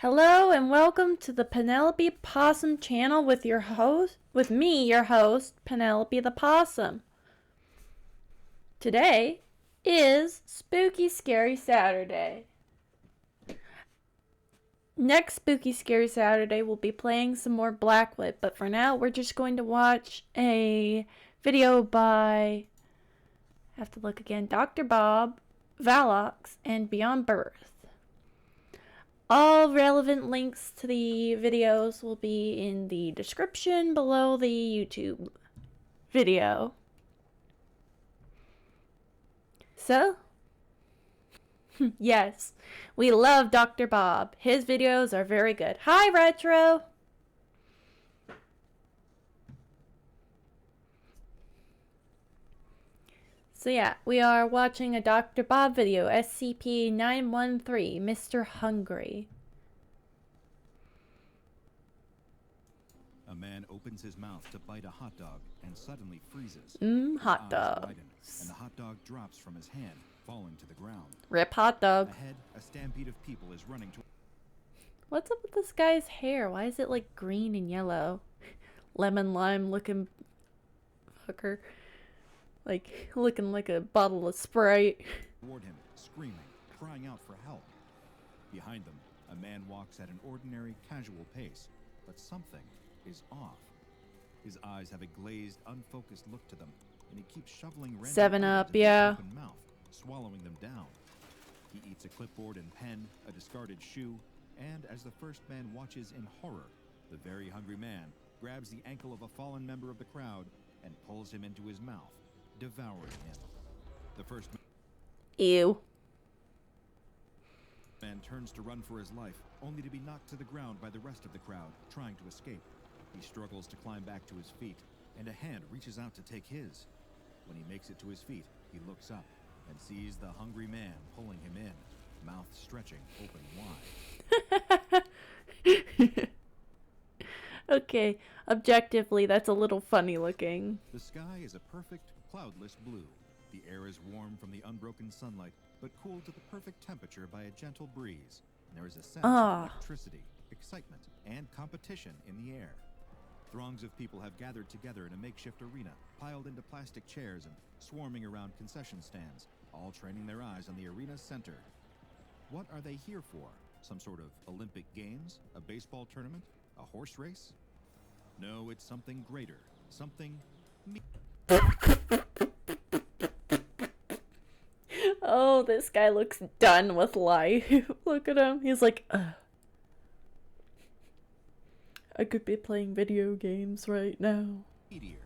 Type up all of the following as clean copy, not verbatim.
Hello and welcome to the Penelope Possum channel with your host, Penelope the Possum. Today is Spooky Scary Saturday. Next Spooky Scary Saturday we'll be playing some more Blackwood, but for now we're just going to watch a video by, Dr. Bob, Valox, and Beyond Birth. All relevant links to the videos will be in the description below the YouTube video. So, yes, we love Dr. Bob. His videos are very good. Hi, Retro! So yeah, we are watching a Dr. Bob video, SCP-913, Mr. Hungry. A man opens his mouth to bite a hot dog and suddenly freezes. Hot dogs. And the hot dog drops from his hand, falling to the ground. Rip hot dog. Ahead, a stampede of people is running to... What's up with this guy's hair? Why is it like green and yellow? Lemon lime looking fucker. Like, looking like a bottle of Sprite. Toward him, screaming, crying out for help. Behind them, a man walks at an ordinary, casual pace, but something is off. His eyes have a glazed, unfocused look to them, and he keeps shoveling random 7 Up, items into yeah. his open mouth, swallowing them down. He eats a clipboard and pen, a discarded shoe, and as the first man watches in horror, the very hungry man grabs the ankle of a fallen member of the crowd and pulls him into his mouth, devouring him. The first Ew. man turns to run for his life, only to be knocked to the ground by the rest of the crowd, trying to escape. He struggles to climb back to his feet, and a hand reaches out to take his. When he makes it to his feet, he looks up and sees the hungry man pulling him in, mouth stretching open wide. Okay, objectively, that's a little funny looking. The sky is a perfect, cloudless blue. The air is warm from the unbroken sunlight, but cooled to the perfect temperature by a gentle breeze. And there is a sense of electricity, excitement, and competition in the air. Throngs of people have gathered together in a makeshift arena, piled into plastic chairs and swarming around concession stands, all training their eyes on the arena's center. What are they here for? Some sort of Olympic Games? A baseball tournament? A horse race? No, it's something greater. Something... Oh, this guy looks done with life. Look at him. He's like, ugh. I could be playing video games right now. Meteor.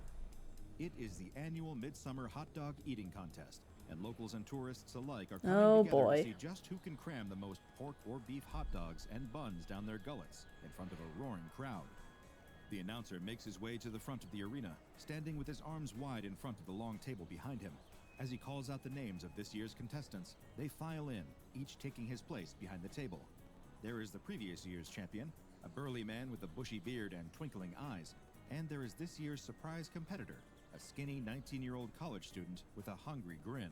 It is the annual Midsummer Hot Dog Eating Contest, and locals and tourists alike are coming together to see just who can cram the most pork or beef hot dogs and buns down their gullets in front of a roaring crowd. The announcer makes his way to the front of the arena, standing with his arms wide in front of the long table behind him. As he calls out the names of this year's contestants, they file in, each taking his place behind the table. There is the previous year's champion, a burly man with a bushy beard and twinkling eyes, and there is this year's surprise competitor, a skinny 19-year-old college student with a hungry grin.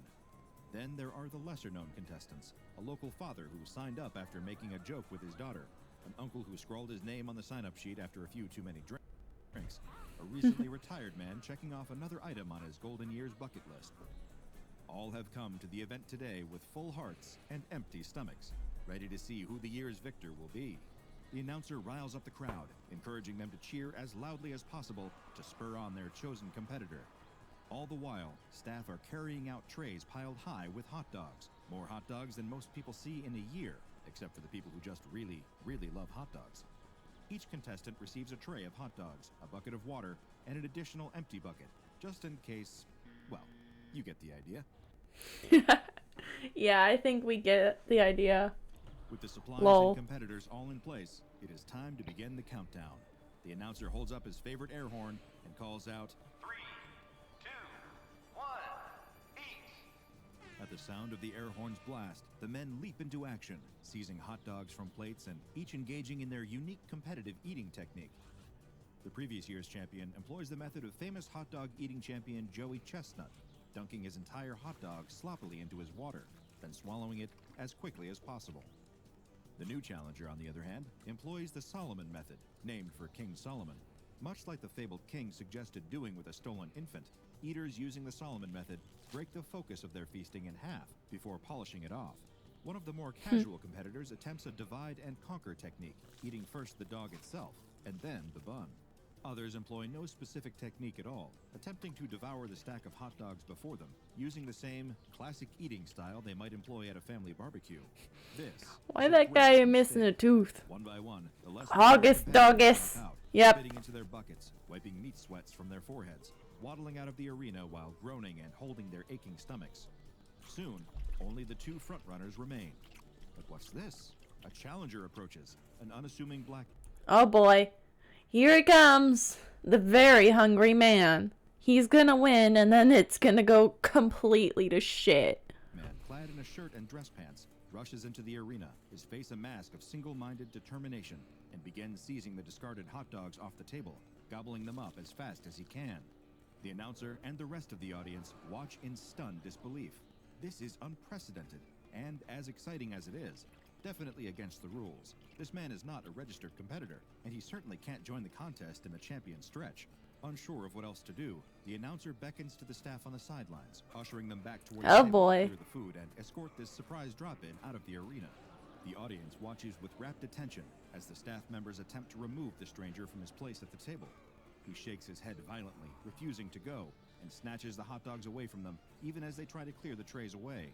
Then there are the lesser-known contestants, a local father who signed up after making a joke with his daughter, an uncle who scrawled his name on the sign-up sheet after a few too many drinks, a recently retired man checking off another item on his golden years bucket list. All have come to the event today with full hearts and empty stomachs, ready to see who the year's victor will be. The announcer riles up the crowd, encouraging them to cheer as loudly as possible to spur on their chosen competitor. All the while, staff are carrying out trays piled high with hot dogs, more hot dogs than most people see in a year, except for the people who just really, really love hot dogs. Each contestant receives a tray of hot dogs, a bucket of water, and an additional empty bucket, just in case, well, you get the idea. Yeah, I think we get the idea. With the supplies and competitors all in place, it is time to begin the countdown. The announcer holds up his favorite air horn and calls out, 3, 2, 1, eat! At the sound of the air horn's blast, the men leap into action, seizing hot dogs from plates and each engaging in their unique competitive eating technique. The previous year's champion employs the method of famous hot dog eating champion Joey Chestnut, dunking his entire hot dog sloppily into his water, then swallowing it as quickly as possible. The new challenger, on the other hand, employs the Solomon method, named for King Solomon. Much like the fabled king suggested doing with a stolen infant, eaters using the Solomon method break the focus of their feasting in half before polishing it off. One of the more casual competitors attempts a divide and conquer technique, eating first the dog itself and then the bun. Others employ no specific technique at all, attempting to devour the stack of hot dogs before them, using the same classic eating style they might employ at a family barbecue. This Why that guy missing a tooth? One by one, the less August doggus. Yep. spitting into their buckets, wiping meat sweats from their foreheads, waddling out of the arena while groaning and holding their aching stomachs. Soon, only the two front runners remain. But what's this? A challenger approaches, an unassuming black. Oh boy. Here he comes. The very hungry man. He's gonna win and then it's gonna go completely to shit. Man clad in a shirt and dress pants rushes into the arena, his face a mask of single-minded determination, and begins seizing the discarded hot dogs off the table, gobbling them up as fast as he can. The announcer and the rest of the audience watch in stunned disbelief. This is unprecedented, and as exciting as it is, definitely against the rules. This man is not a registered competitor, and he certainly can't join the contest in the champion stretch. Unsure of what else to do, the announcer beckons to the staff on the sidelines, ushering them back toward the table to clear the food and escort this surprise drop-in out of the arena. The audience watches with rapt attention as the staff members attempt to remove the stranger from his place at the table. He shakes his head violently, refusing to go, and snatches the hot dogs away from them, even as they try to clear the trays away.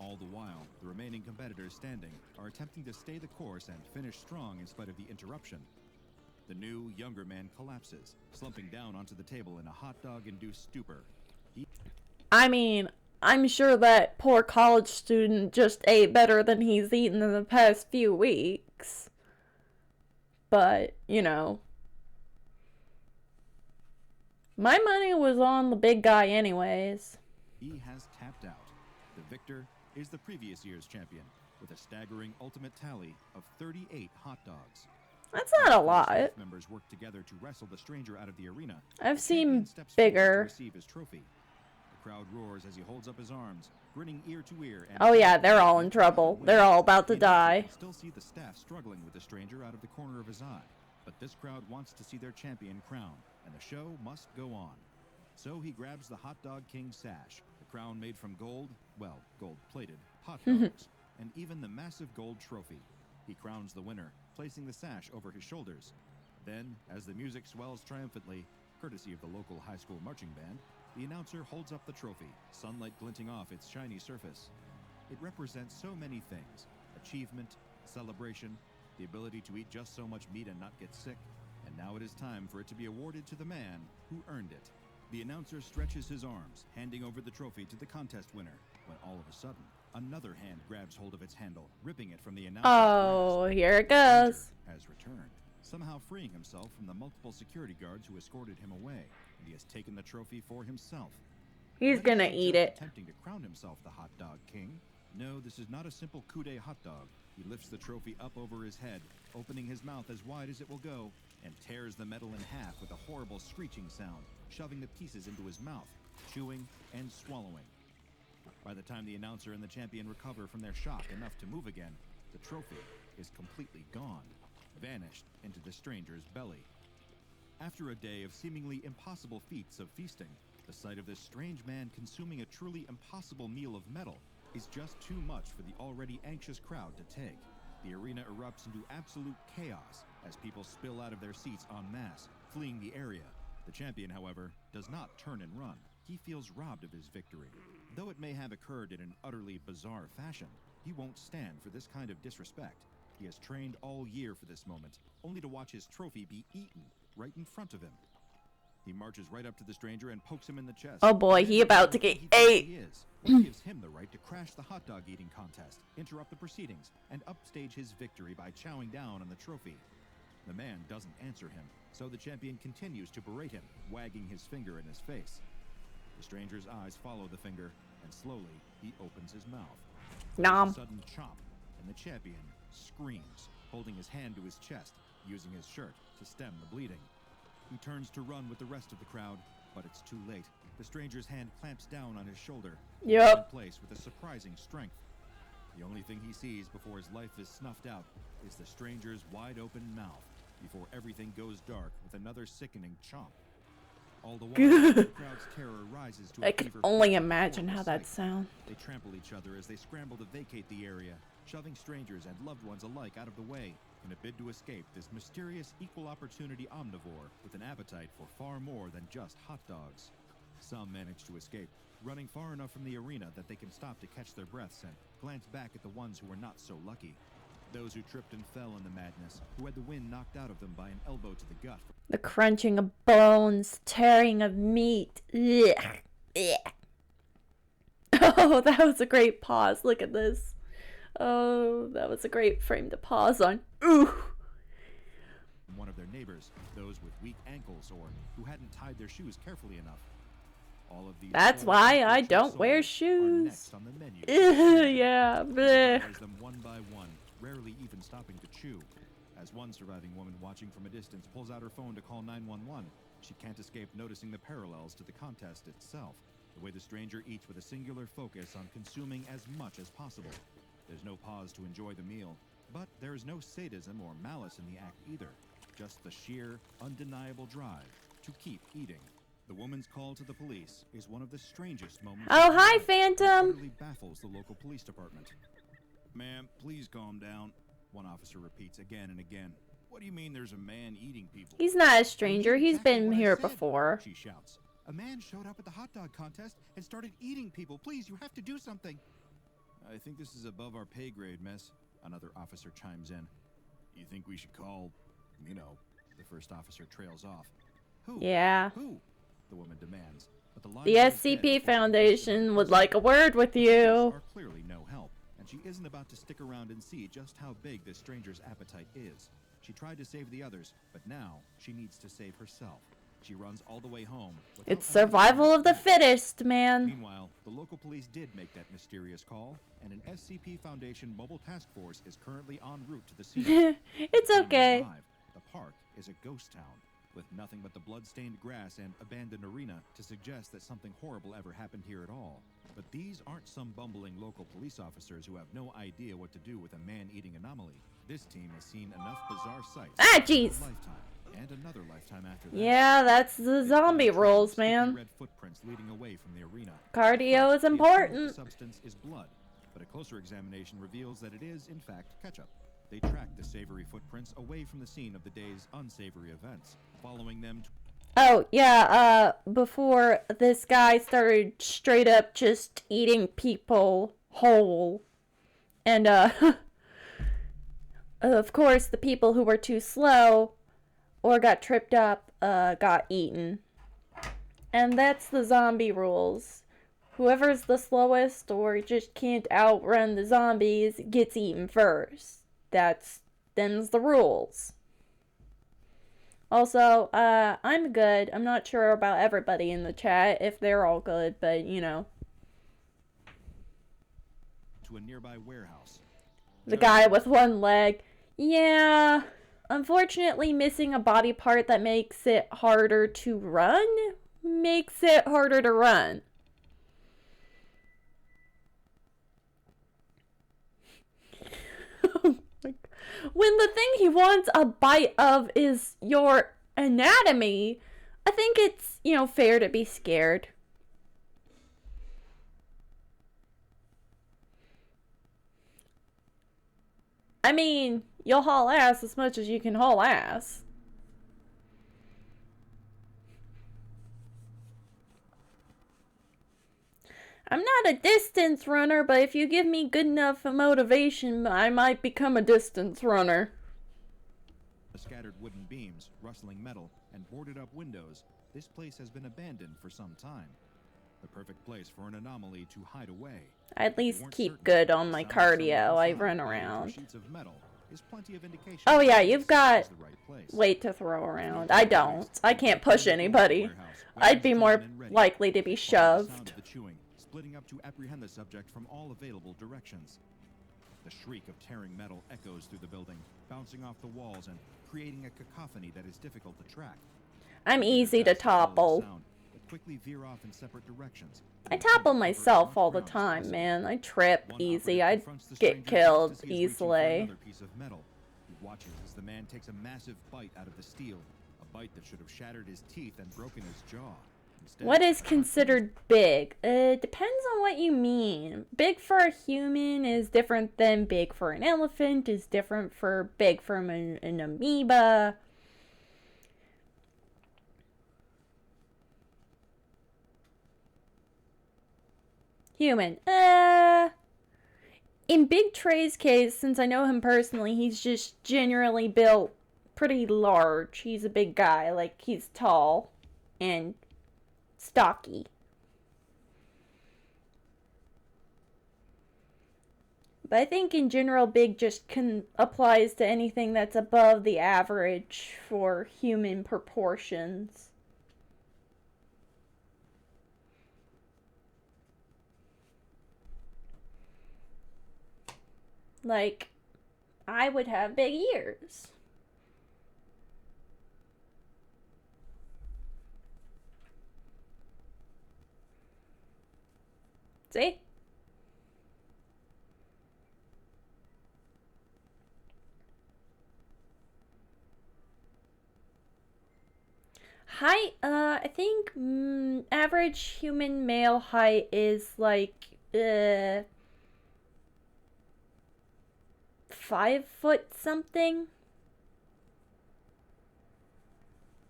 All the while, the remaining competitors standing are attempting to stay the course and finish strong in spite of the interruption. The new, younger man collapses, slumping down onto the table in a hot dog-induced stupor. I mean, I'm sure that poor college student just ate better than he's eaten in the past few weeks. But, you know. My money was on the big guy anyways. He has tapped out. The victor is the previous year's champion, with a staggering ultimate tally of 38 hot dogs. That's not a lot. Staff members work together to wrestle the stranger out of the arena. I've seen bigger. To receive his trophy. The crowd roars as he holds up his arms, grinning ear to ear. And oh yeah, they're all in trouble. They're all about to die. Still see the staff struggling with the stranger out of the corner of his eye, but this crowd wants to see their champion crowned, and the show must go on. So he grabs the Hot Dog King sash, the crown made from gold, well, gold-plated hot dogs, and even the massive gold trophy. He crowns the winner, placing the sash over his shoulders. Then, as the music swells triumphantly, courtesy of the local high school marching band, the announcer holds up the trophy, sunlight glinting off its shiny surface. It represents so many things: achievement, celebration, the ability to eat just so much meat and not get sick, and now it is time for it to be awarded to the man who earned it. The announcer stretches his arms, handing over the trophy to the contest winner, when all of a sudden, another hand grabs hold of its handle, ripping it from the announcer's grasp. Here it goes. Has returned, somehow freeing himself from the multiple security guards who escorted him away, and he has taken the trophy for himself. He's gonna eat it. Attempting to crown himself the Hot Dog King. No, this is not a simple coup de hot dog. He lifts the trophy up over his head, opening his mouth as wide as it will go, and tears the metal in half with a horrible screeching sound, shoving the pieces into his mouth, chewing and swallowing. By the time the announcer and the champion recover from their shock enough to move again, the trophy is completely gone, vanished into the stranger's belly. After a day of seemingly impossible feats of feasting, the sight of this strange man consuming a truly impossible meal of metal is just too much for the already anxious crowd to take. The arena erupts into absolute chaos as people spill out of their seats en masse, fleeing the area. The champion, however, does not turn and run. He feels robbed of his victory. Though it may have occurred in an utterly bizarre fashion, he won't stand for this kind of disrespect. He has trained all year for this moment, only to watch his trophy be eaten right in front of him. He marches right up to the stranger and pokes him in the chest. Oh boy, he about to get ate. It gives him the right to crash the hot dog eating contest, interrupt the proceedings, and upstage his victory by chowing down on the trophy. The man doesn't answer him, so the champion continues to berate him, wagging his finger in his face. The stranger's eyes follow the finger, and slowly he opens his mouth. Nom. A sudden chomp, and the champion screams, holding his hand to his chest, using his shirt to stem the bleeding. He turns to run with the rest of the crowd, but it's too late. The stranger's hand clamps down on his shoulder, in place with a surprising strength. The only thing he sees before his life is snuffed out is the stranger's wide-open mouth before everything goes dark with another sickening chomp. All the while, the crowd's terror rises to a I can fever only pitch of imagine horrible how that sight. sounds. They trample each other as they scramble to vacate the area, shoving strangers and loved ones alike out of the way in a bid to escape this mysterious equal-opportunity omnivore with an appetite for far more than just hot dogs. Some manage to escape, running far enough from the arena that they can stop to catch their breaths and glance back at the ones who were not so lucky. Those who tripped and fell in the madness, who had the wind knocked out of them by an elbow to the gut. The crunching of bones, tearing of meat. Ugh. Ugh. Oh, that was a great pause. Look at this. Oh, that was a great frame to pause on. Ooh. One of their neighbors, those with weak ankles or who hadn't tied their shoes carefully enough. All of these That's why I don't wear shoes. On the menu. Yeah. Bleh. Them one by one, rarely even stopping to chew. As one surviving woman watching from a distance pulls out her phone to call 911, she can't escape noticing the parallels to the contest itself. The way the stranger eats with a singular focus on consuming as much as possible. There's no pause to enjoy the meal, but there is no sadism or malice in the act either. Just the sheer, undeniable drive to keep eating. The woman's call to the police is one of the strangest moments. Oh, hi, Phantom. It utterly baffles the local police department. Ma'am, please calm down. One officer repeats again and again. What do you mean there's a man eating people? He's not a stranger. He's Exactly been what I here said, before. She shouts. A man showed up at the hot dog contest and started eating people. Please, you have to do something. I think this is above our pay grade, miss. Another officer chimes in. You think we should call, the first officer trails off. Who? Yeah. Who? The woman demands. But the line The goes SCP dead. Foundation would like a word with you. Are clearly no help, and she isn't about to stick around and see just how big this stranger's appetite is. She tried to save the others, but now she needs to save herself. She runs all the way home. It's survival of the fittest, man. Meanwhile, the local police did make that mysterious call, and an SCP Foundation mobile task force is currently en route to the scene. It's okay. The park is a ghost town, with nothing but the blood-stained grass and abandoned arena to suggest that something horrible ever happened here at all. But these aren't some bumbling local police officers who have no idea what to do with a man-eating anomaly. This team has seen enough bizarre sights. Ah, jeez. And another lifetime after that. Yeah, that's the zombie rules, man. Red footprints leading away from the arena. Cardio is important. The substance is blood, but a closer examination reveals that it is, in fact, ketchup. They track the savory footprints away from the scene of the day's unsavory events, following them to Oh, yeah, before this guy started straight up just eating people whole. And, of course, the people who were too slow or got tripped up, got eaten. And that's the zombie rules. Whoever's the slowest or just can't outrun the zombies gets eaten first. Them's the rules. Also, I'm good. I'm not sure about everybody in the chat, if they're all good, but, to a nearby warehouse. The guy with one leg. Yeah, unfortunately, missing a body part that makes it harder to run makes it harder to run. When the thing he wants a bite of is your anatomy, I think it's, fair to be scared. I mean, you'll haul ass as much as you can haul ass. I'm not a distance runner, but if you give me good enough motivation, I might become a distance runner. The scattered wooden beams, rustling metal, and boarded up windows, this place has been abandoned for some time. The perfect place for an anomaly to hide away. I at least keep good on my cardio. I run around. Oh yeah, you've got weight to throw around. I don't. I can't push anybody. I'd be more likely to be shoved. Splitting up to apprehend the subject from all available directions. The shriek of tearing metal echoes through the building, bouncing off the walls and creating a cacophony that is difficult to track. I'm easy to topple. Sound, but quickly veer off in separate directions. I topple myself all the time, man. I trip easy. I get killed easily. Another piece of metal. He watches as the man takes a massive bite out of the steel, a bite that should have shattered his teeth and broken his jaw. Instead, what is considered big? It depends on what you mean. Big for a human is different than big for an elephant, is different for big for an amoeba. Human. In Big Trey's case, since I know him personally, he's just generally built pretty large. He's a big guy. Like, he's tall and stocky. But I think in general, big just applies to anything that's above the average for human proportions. Like, I would have big ears. See? Height, I think average human male height is like 5 foot something.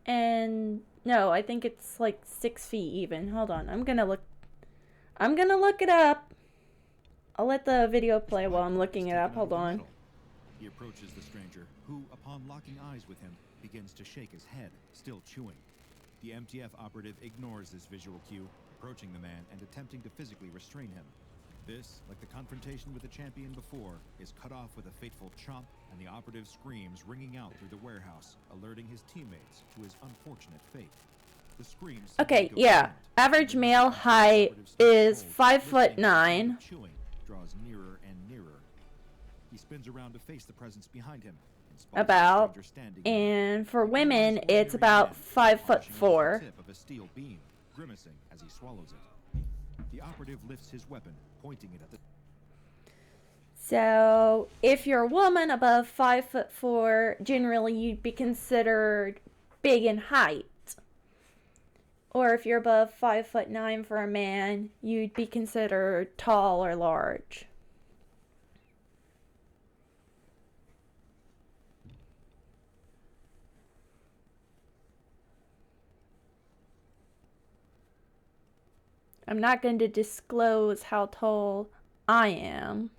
And no, I think it's like 6 feet even. Hold on, I'm gonna look it up. I'll let the video play while I'm looking it up. Hold on. He approaches the stranger, who, upon locking eyes with him, begins to shake his head, still chewing. The MTF operative ignores this visual cue, approaching the man and attempting to physically restrain him. This, like the confrontation with the champion before, is cut off with a fateful chomp, and the operative screams ringing out through the warehouse, alerting his teammates to his unfortunate fate. The screams. Okay, yeah. Average male height is 5'9". Chewing draws nearer and nearer. He spins around to face the presence behind him. About, and for women, it's about 5'4". Tip of a steel beam, grimacing as he swallows it. The operative lifts his weapon, pointing it at the. So, if you're a woman above 5'4", generally you'd be considered big in height. Or if you're above 5'9" for a man, you'd be considered tall or large. I'm not going to disclose how tall I am.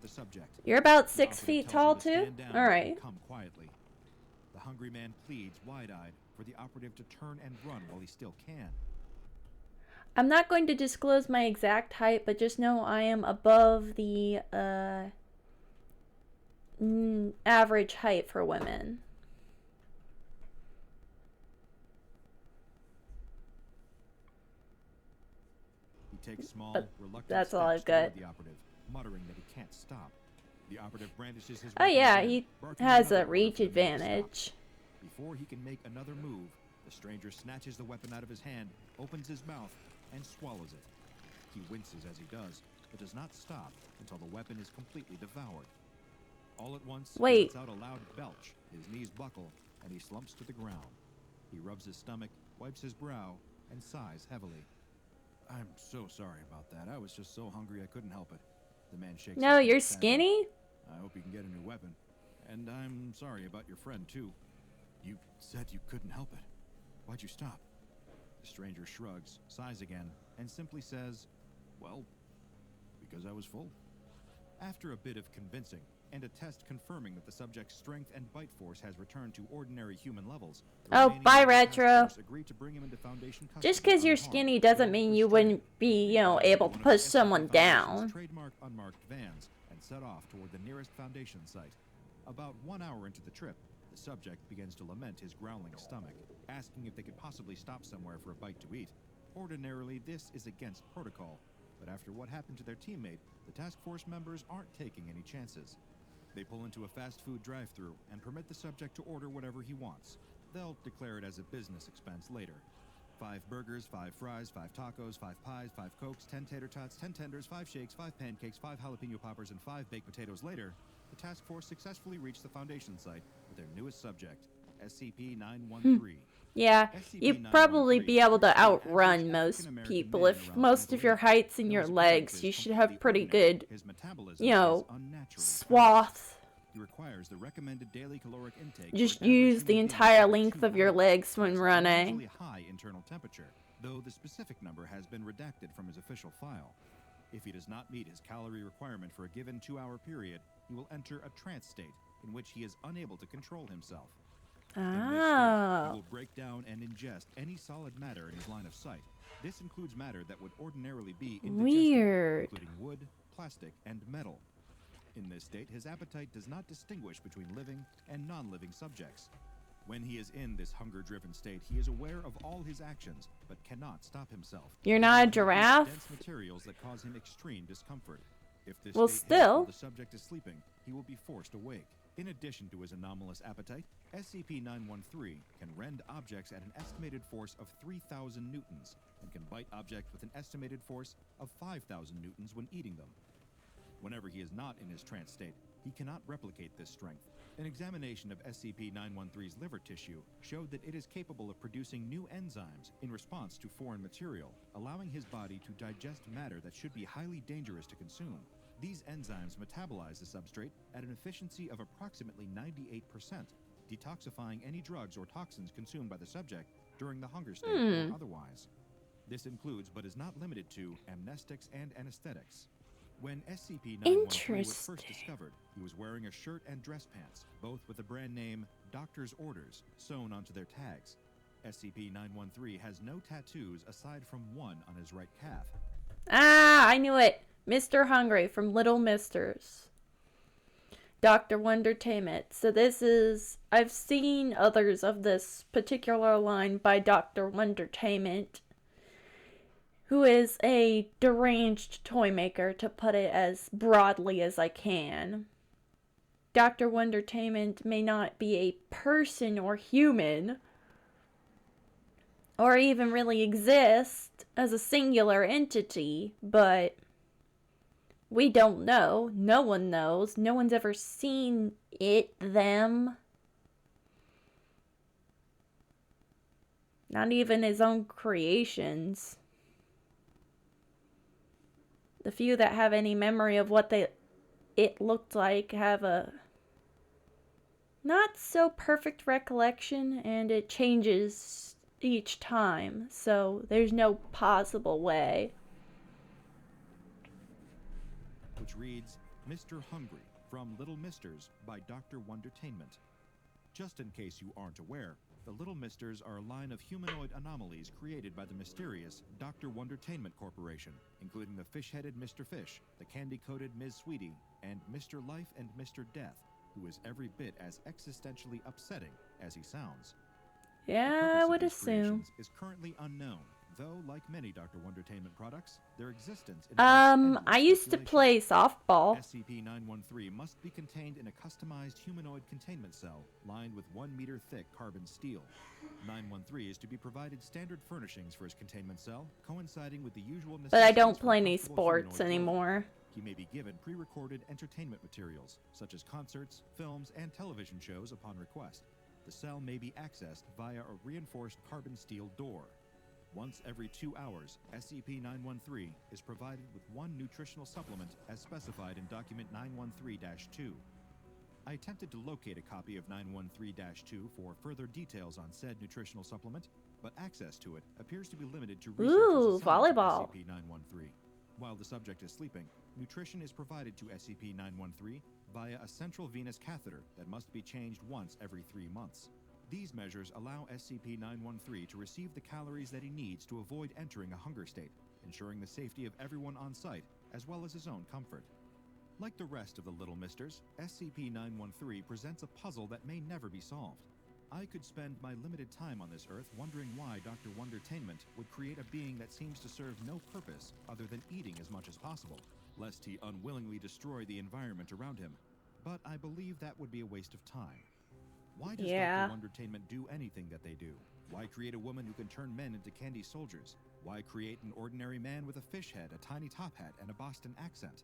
The subject. You're about 6 feet tall too? All right. Come quietly. The hungry man pleads wide-eyed for the operative to turn and run while he still can. I'm not going to disclose my exact height, but just know I am above the average height for women. He takes small, reluctant that's all I've steps got. toward the operative, muttering that he can't stop. The operative brandishes his Oh weapon yeah, again, he barking has another a order reach for the man to stop. advantage. Before he can make another move, the stranger snatches the weapon out of his hand, opens his mouth, and swallows it. He winces as he does, but does not stop until the weapon is completely devoured. All at once, he Wait. lets out a loud belch, his knees buckle, and he slumps to the ground. He rubs his stomach, wipes his brow, and sighs heavily. I'm so sorry about that. I was just so hungry I couldn't help it. The man shakes his No, head you're sadly. skinny? I hope you can get a new weapon. And I'm sorry about your friend, too. You said you couldn't help it. Why'd you stop? The stranger shrugs, sighs again, and simply says, well, because I was full. After a bit of convincing, and a test confirming that the subject's strength and bite force has returned to ordinary human levels. Oh, bye, Retro. To bring him into Foundation Just because you're skinny doesn't mean you wouldn't be, able to push someone down. Trademark unmarked vans and set off toward the nearest Foundation site. About 1 hour into the trip, the subject begins to lament his growling stomach, asking if they could possibly stop somewhere for a bite to eat. Ordinarily, this is against protocol, but after what happened to their teammate, the task force members aren't taking any chances. They pull into a fast food drive-thru and permit the subject to order whatever he wants. They'll declare it as a business expense later. 5 burgers, 5 fries, 5 tacos, 5 pies, 5 cokes, 10 tater tots, 10 tenders, 5 shakes, 5 pancakes, 5 jalapeno poppers, and 5 baked potatoes later, the task force successfully reached the Foundation site with their newest subject, SCP-913. Yeah, you'd probably be able to outrun most people. If most of your height's in your legs, you should have pretty good, swath. He requires the recommended daily caloric intake. Just use the entire length of your legs when running. High internal temperature, though the specific number has been redacted from his official file. If he does not meet his calorie requirement for a given 2-hour period, he will enter a trance state in which he is unable to control himself. In this state, he will break down and ingest any solid matter in his line of sight. This includes matter that would ordinarily be indigestible, including wood, plastic, and metal. In this state, his appetite does not distinguish between living and non-living subjects. When he is in this hunger-driven state, he is aware of all his actions, but cannot stop himself. You're not a giraffe? Dense materials that cause him extreme discomfort. If this Well, state still. while the subject is sleeping, he will be forced awake. In addition to his anomalous appetite, SCP-913 can rend objects at an estimated force of 3,000 newtons and can bite objects with an estimated force of 5,000 newtons when eating them. Whenever he is not in his trance state, he cannot replicate this strength. An examination of SCP-913's liver tissue showed that it is capable of producing new enzymes in response to foreign material, allowing his body to digest matter that should be highly dangerous to consume. These enzymes metabolize the substrate at an efficiency of approximately 98%, detoxifying any drugs or toxins consumed by the subject during the hunger state or otherwise. This includes, but is not limited to, amnestics and anesthetics. When SCP-913 was first discovered, he was wearing a shirt and dress pants, both with the brand name Doctor's Orders sewn onto their tags. SCP-913 has no tattoos aside from one on his right calf. Ah, I knew it. Mr. Hungry from Little Misters. Dr. Wondertainment. So this is... I've seen others of this particular line by Dr. Wondertainment, who is a deranged toy maker, to put it as broadly as I can. Dr. Wondertainment may not be a person or human, or even really exist as a singular entity, but we don't know. No one knows. No one's ever seen it, them. Not even his own creations. The few that have any memory of what it looked like have a not so perfect recollection, and it changes each time, so there's no possible way. Which reads, Mr. Hungry from Little Misters by Dr. Wondertainment. Just in case you aren't aware, the Little Misters are a line of humanoid anomalies created by the mysterious Dr. Wondertainment Corporation, including the fish-headed Mr. Fish, the candy-coated Ms. Sweetie, and Mr. Life and Mr. Death, who is every bit as existentially upsetting as he sounds. Yeah, I would assume. Is currently unknown, though, like many Dr. Wondertainment products, their existence I used to play softball. SCP-913 must be contained in a customized humanoid containment cell lined with 1 meter thick carbon steel. 913 is to be provided standard furnishings for his containment cell, coinciding with the usual necessities. But I don't play for any comfortable sports humanoid anymore. life. He may be given pre-recorded entertainment materials, such as concerts, films, and television shows upon request. The cell may be accessed via a reinforced carbon steel door. Once every 2 hours, SCP-913 is provided with 1 nutritional supplement as specified in Document 913-2. I attempted to locate a copy of 913-2 for further details on said nutritional supplement, but access to it appears to be limited to research volleyball. SCP-913. While the subject is sleeping, nutrition is provided to SCP-913 via a central venous catheter that must be changed once every 3 months. These measures allow SCP-913 to receive the calories that he needs to avoid entering a hunger state, ensuring the safety of everyone on site, as well as his own comfort. Like the rest of the Little Misters, SCP-913 presents a puzzle that may never be solved. I could spend my limited time on this Earth wondering why Dr. Wondertainment would create a being that seems to serve no purpose other than eating as much as possible, lest he unwillingly destroy the environment around him. but I believe that would be a waste of time. Why does Yeah. Dr. Wondertainment do anything that they do? Why create a woman who can turn men into candy soldiers? Why create an ordinary man with a fish head, a tiny top hat, and a Boston accent?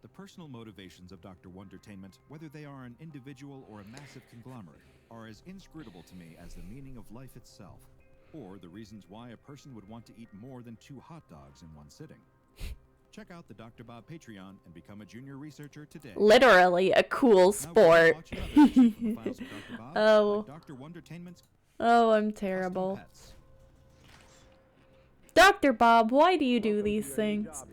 The personal motivations of Dr. Wondertainment, whether they are an individual or a massive conglomerate, are as inscrutable to me as the meaning of life itself, or the reasons why a person would want to eat more than 2 hot dogs in one sitting. Check out the Dr. Bob Patreon and become a junior researcher today. Literally a cool sport. Oh. Dr. Wondertainment's Oh, I'm terrible. Dr. Bob, why do you do these things?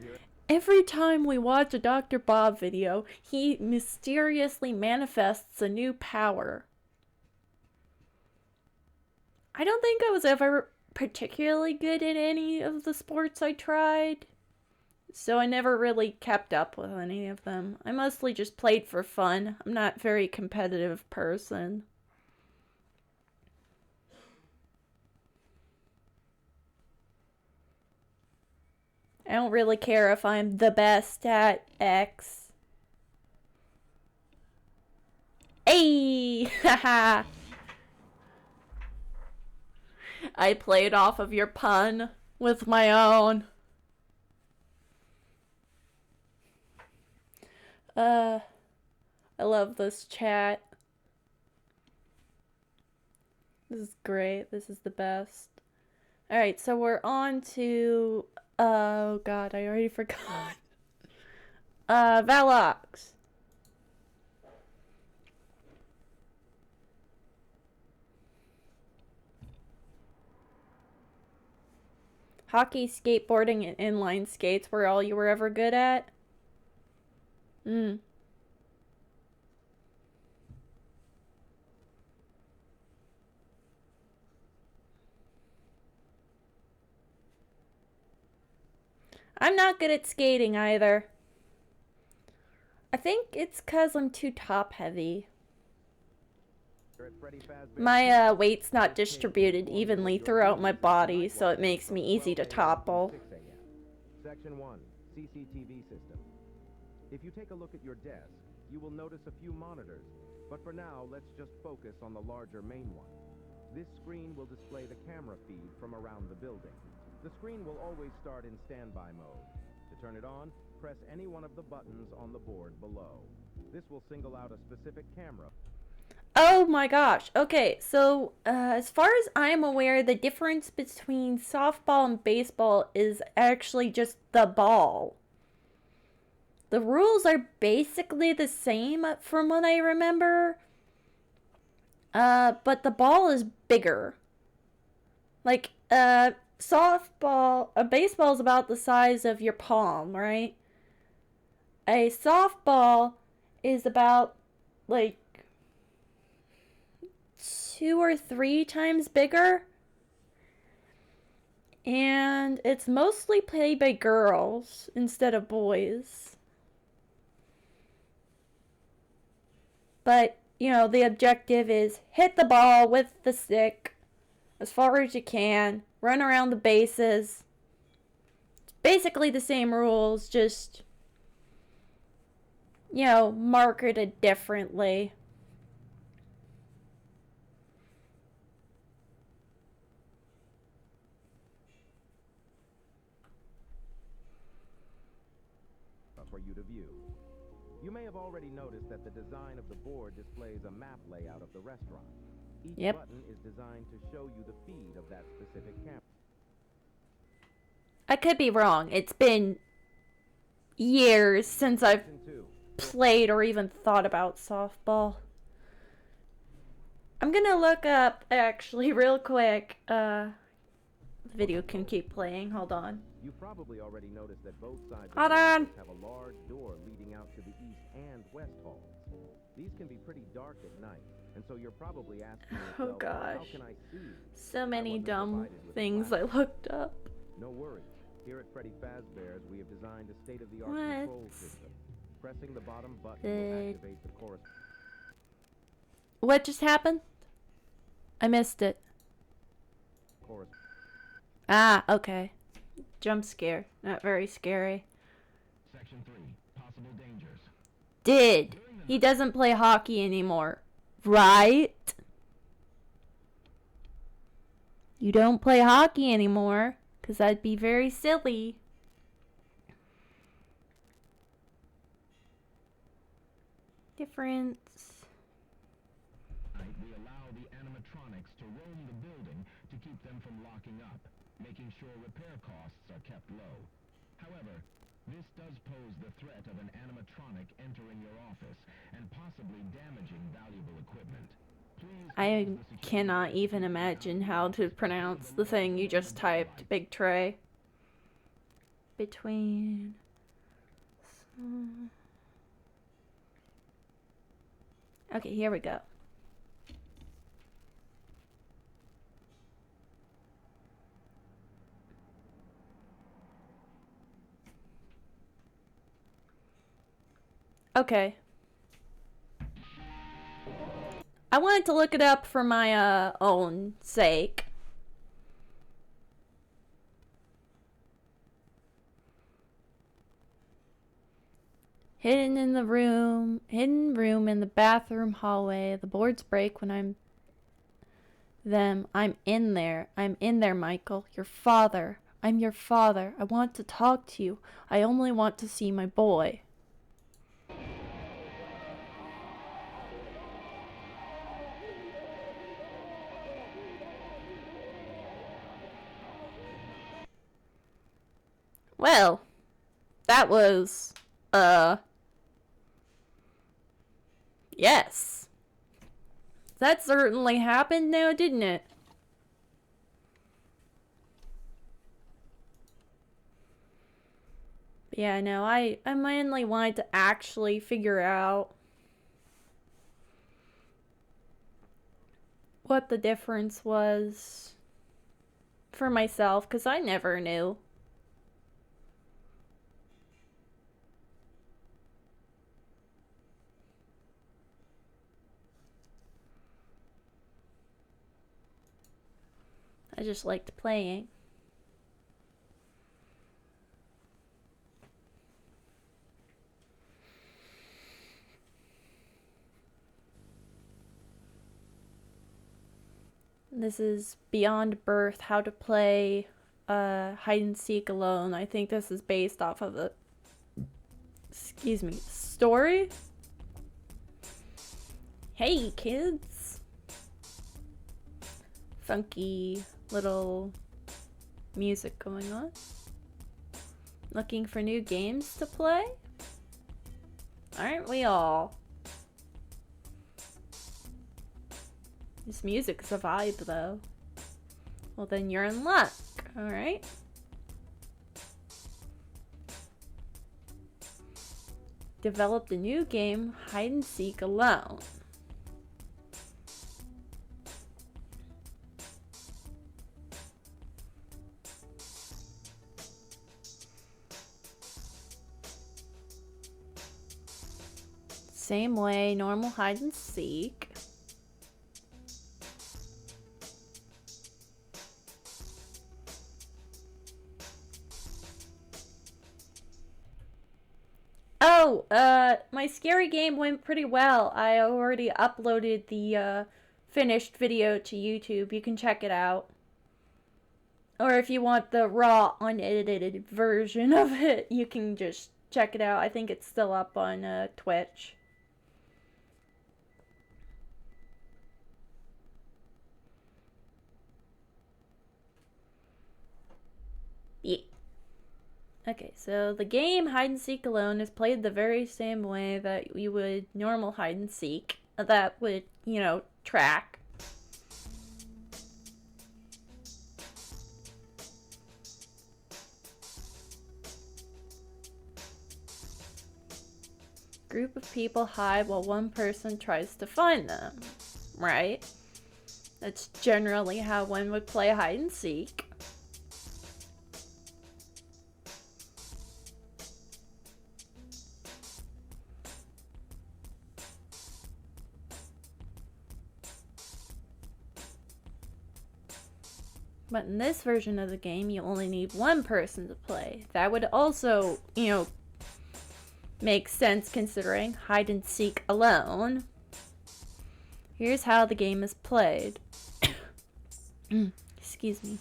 Every time we watch a Dr. Bob video, he mysteriously manifests a new power. I don't think I was ever particularly good at any of the sports I tried, so I never really kept up with any of them. I mostly just played for fun. I'm not a very competitive person. I don't really care if I'm the best at X. Hey! Haha! I played off of your pun with my own. I love this chat. This is great. This is the best. Alright, so we're on to... Oh god, I already forgot. Velox. Hockey, skateboarding, and inline skates were all you were ever good at? I'm not good at skating either. I think it's 'cause I'm too top heavy. My weight's not distributed evenly throughout my body, so it makes me easy to topple. Section 1, CCTV system. If you take a look at your desk, you will notice a few monitors, but for now, let's just focus on the larger main one. This screen will display the camera feed from around the building. The screen will always start in standby mode. To turn it on, press any one of the buttons on the board below. This will single out a specific camera. Oh my gosh. Okay, so as far as I'm aware, the difference between softball and baseball is actually just the ball. The rules are basically the same from what I remember. But the ball is bigger. Like, softball, a baseball is about the size of your palm, right? A softball is about, like, 2 or 3 times bigger. And it's mostly played by girls instead of boys. But, you know, the objective is hit the ball with the stick as far as you can, run around the bases. It's basically the same rules, just, you know, marketed differently. For you to view. You may have already noticed that the design of the board displays a map layout of the restaurant. Each button is designed to show you the feed of that specific camera. I could be wrong. It's been years since I've played or even thought about softball. I'm gonna look up, actually, real quick. The video can keep playing. Hold on. You probably already noticed that both sides Hold on. have a large door leading out to the east and west halls. These can be pretty dark at night, and so you're probably asking yourself, Oh gosh. how can I see? So many wasn't dumb provided with things I flashes. looked up. No worries. Here at Freddy Fazbear's, we have designed a state-of-the-art What? control system. Pressing the bottom button will Did- activate the chorus. What just happened? I missed it. Ah, okay. Jump scare. Not very scary. Section 3. Possible dangers. Did During the He doesn't play hockey anymore. Right? You don't play hockey anymore, because that'd be very silly. Difference. We allow the animatronics to roam the building to keep them from locking up, making sure repair costs are kept low. However, this does pose the threat of an animatronic entering your office and possibly damaging valuable equipment. I cannot even imagine how to pronounce the thing you just typed, Big Tray. Between... Okay, here we go. Okay. I wanted to look it up for my own sake. Hidden room in the bathroom hallway. The boards break when I'm in there. I'm in there, Michael. Your father. I'm your father. I want to talk to you. I only want to see my boy. Well, that was, yes. That certainly happened now, didn't it? But yeah, no, I mainly wanted to actually figure out what the difference was for myself, because I never knew. I just liked playing. This is Beyond Birth, how to play hide and seek alone. I think this is based off of a, story? Hey kids! Funky little music going on. Looking for new games to play? Aren't we all? This music's a vibe though. Well then you're in luck, alright? Developed a new game, hide and seek alone. Same way, normal hide and seek. Oh, my scary game went pretty well. I already uploaded the finished video to YouTube. You can check it out. Or if you want the raw, unedited version of it, you can just check it out. I think it's still up on Twitch. Yeah. Okay, so the game hide and seek alone is played the very same way that you would normal hide and seek. That would, track. Group of people hide while one person tries to find them, right? That's generally how one would play hide and seek. But in this version of the game, you only need one person to play. That would also, make makes sense considering hide and seek alone. Here's how the game is played. Excuse me.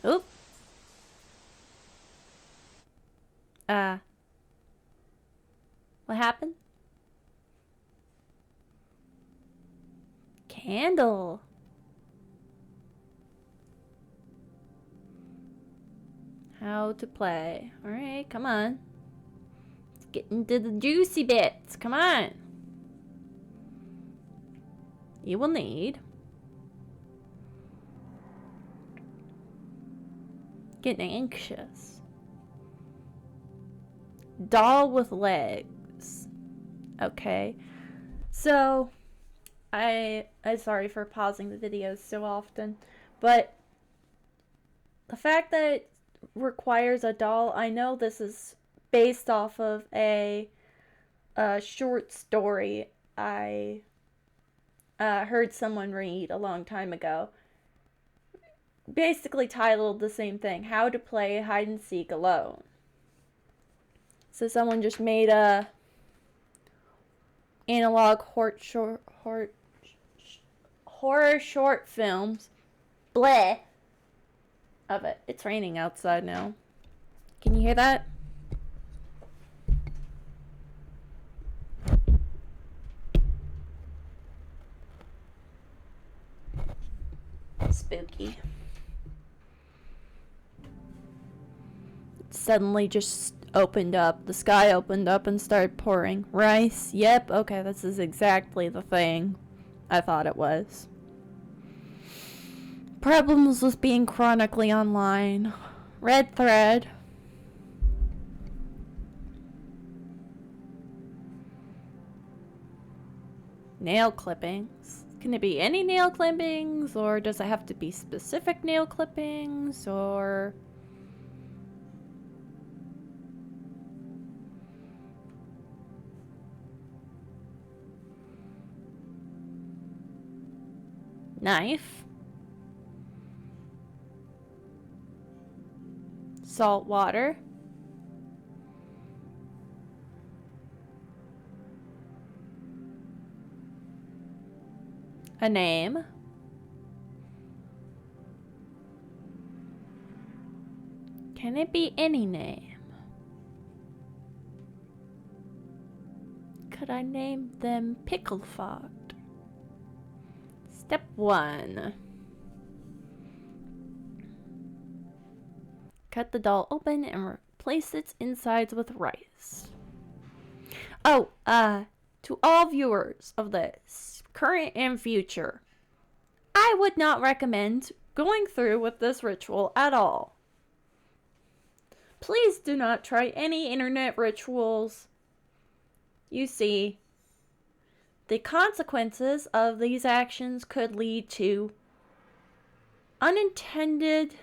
Oop. What happened? Candle. How to play. Alright, come on. Let's get into the juicy bits. Come on. You will need getting anxious. Doll with legs. Okay. So I'm sorry for pausing the videos so often, but the fact that it requires a doll, I know this is based off of a short story I heard someone read a long time ago, basically titled the same thing, How to Play Hide and Seek Alone. So someone just made a analog horror short films, bleh, of it. It's raining outside now. Can you hear that? Spooky. It suddenly just opened up. The sky opened up and started pouring. Rice? Yep, okay, this is exactly the thing I thought it was. Problems with being chronically online. Red thread. Nail clippings. Can it be any nail clippings, or does it have to be specific nail clippings, or... Knife. Salt water. A name. Can it be any name? Could I name them Picklefort? Step 1. Cut the doll open and replace its insides with rice. Oh, to all viewers of this, current and future, I would not recommend going through with this ritual at all. Please do not try any internet rituals. You see, the consequences of these actions could lead to unintended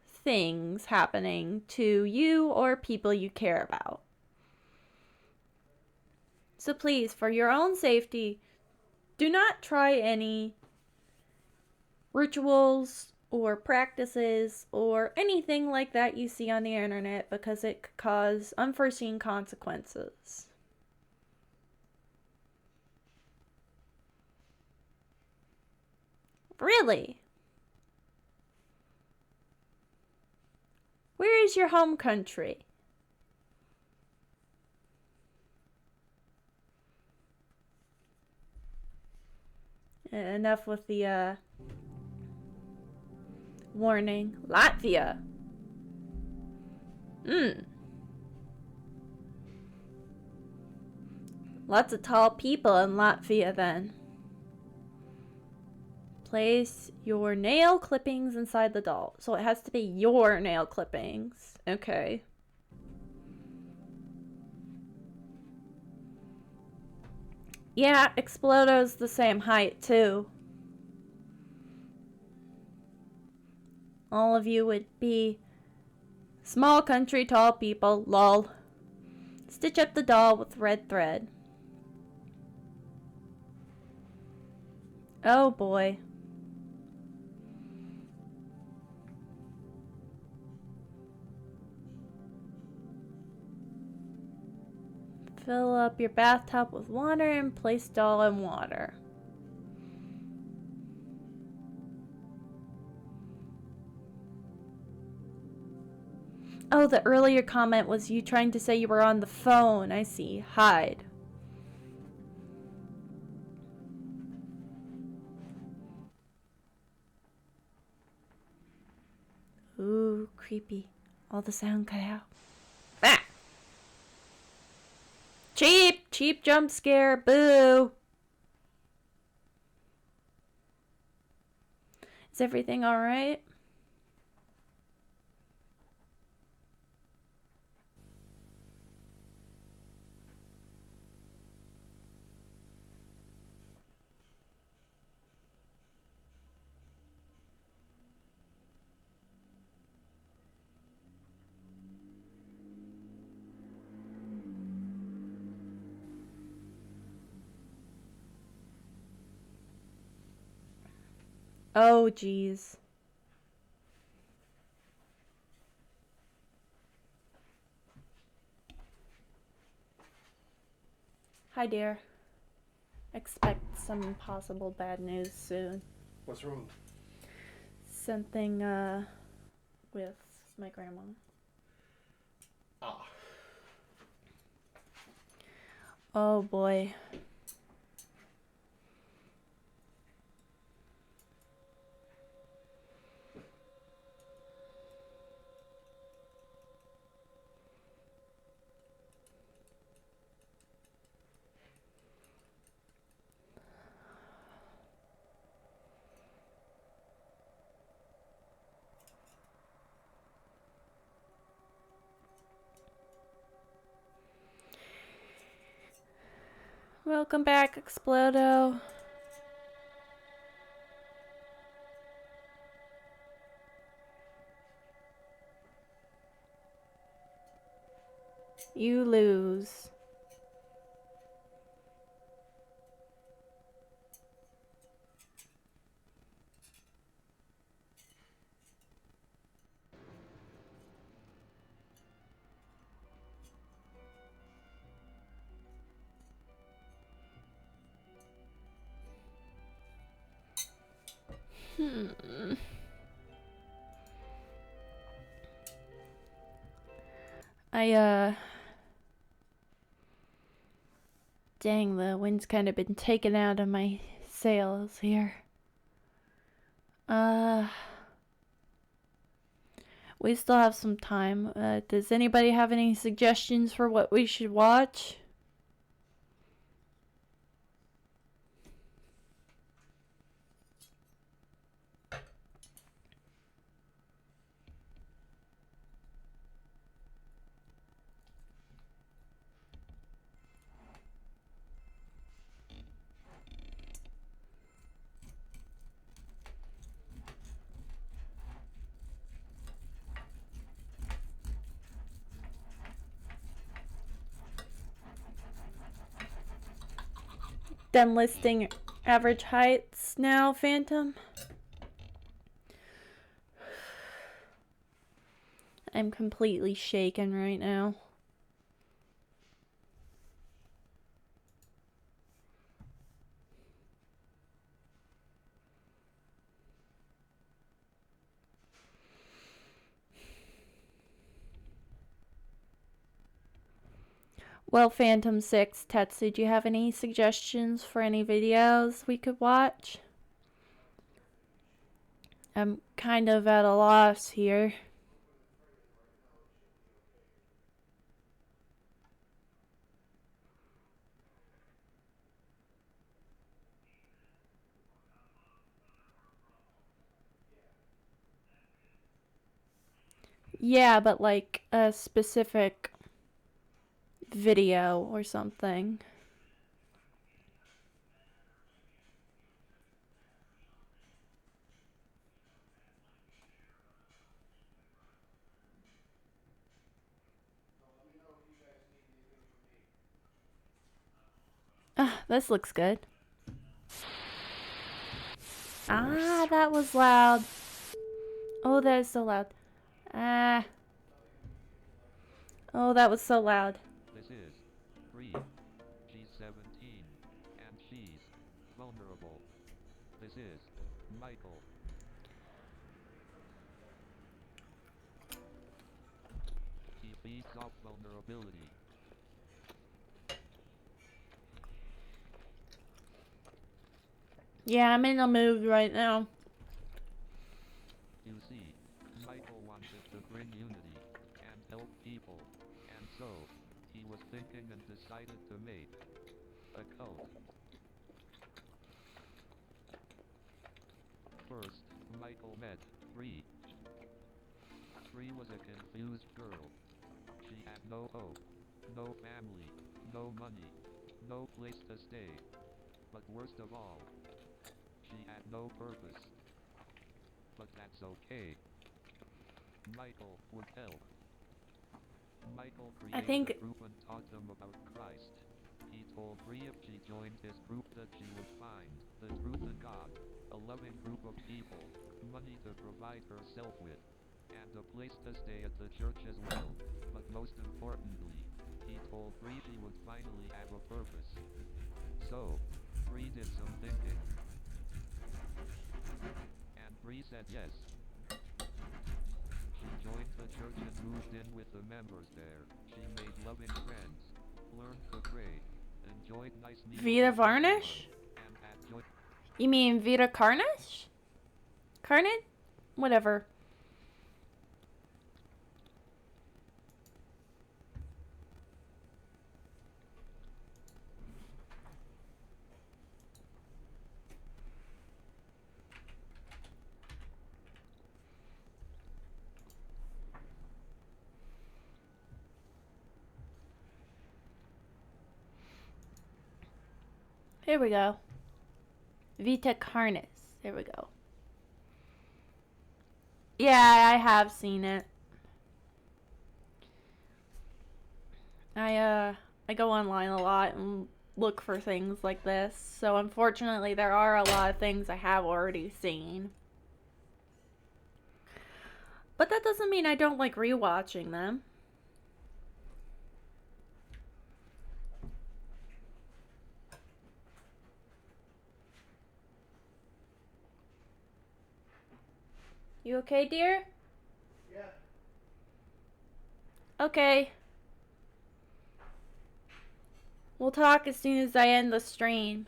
things happening to you or people you care about. So please, for your own safety, do not try any rituals or practices or anything like that you see on the internet, because it could cause unforeseen consequences. Really? Where is your home country? Enough with the warning. Latvia. Lots of tall people in Latvia then. Place your nail clippings inside the doll. So it has to be your nail clippings. Okay. Yeah, Explodo's the same height too. All of you would be small country tall people, lol. Stitch up the doll with red thread. Oh boy. Fill up your bathtub with water and place doll in water. Oh, the earlier comment was you trying to say you were on the phone. I see. Hide. Ooh, creepy. All the sound cut out. Ah! Cheap! Cheap jump scare. Boo! Is everything alright? Oh, jeez. Hi, dear. Expect some possible bad news soon. What's wrong? Something, with my grandma. Ah. Oh, boy. Welcome back, Explodo. You lose. Dang, the wind's kind of been taken out of my sails here. We still have some time. Does anybody have any suggestions for what we should watch? Them listing average heights now, Phantom. I'm completely shaken right now. Well, Phantom 6, Tetsu, do you have any suggestions for any videos we could watch? I'm kind of at a loss here. Yeah, but like a specific video or something. Ah, this looks good. Ah, that was loud. Oh, that is so loud. Ah. Oh, that was so loud. This is 3. She's 17. And she's vulnerable. This is Michael. He feeds off vulnerability. Yeah, I'm in a mood right now. You see, Michael wanted to bring unity and help people, and so he was thinking and decided to make a cult. First, Michael met Bree. Bree was a confused girl. She had no hope, no family, no money, no place to stay. But worst of all, she had no purpose. But that's okay. Michael would help. Michael created a group and taught them about Christ. He told Bree if she joined his group that she would find the truth in God, a loving group of people, money to provide herself with, and a place to stay at the church as well. But most importantly, he told Bree she would finally have a purpose. So, Bree did some thinking. And Bree said yes. She joined the church and moved in with the members there. She made loving friends, learned to pray, enjoyed nice meals. Vita Varnish? And had joy. You mean Vita Carnish? Carnage? Whatever. Here we go. Vita Carnis. There we go. Yeah, I have seen it. I go online a lot and look for things like this. So unfortunately, there are a lot of things I have already seen. But that doesn't mean I don't like rewatching them. You okay, dear? Yeah. Okay. We'll talk as soon as I end the stream.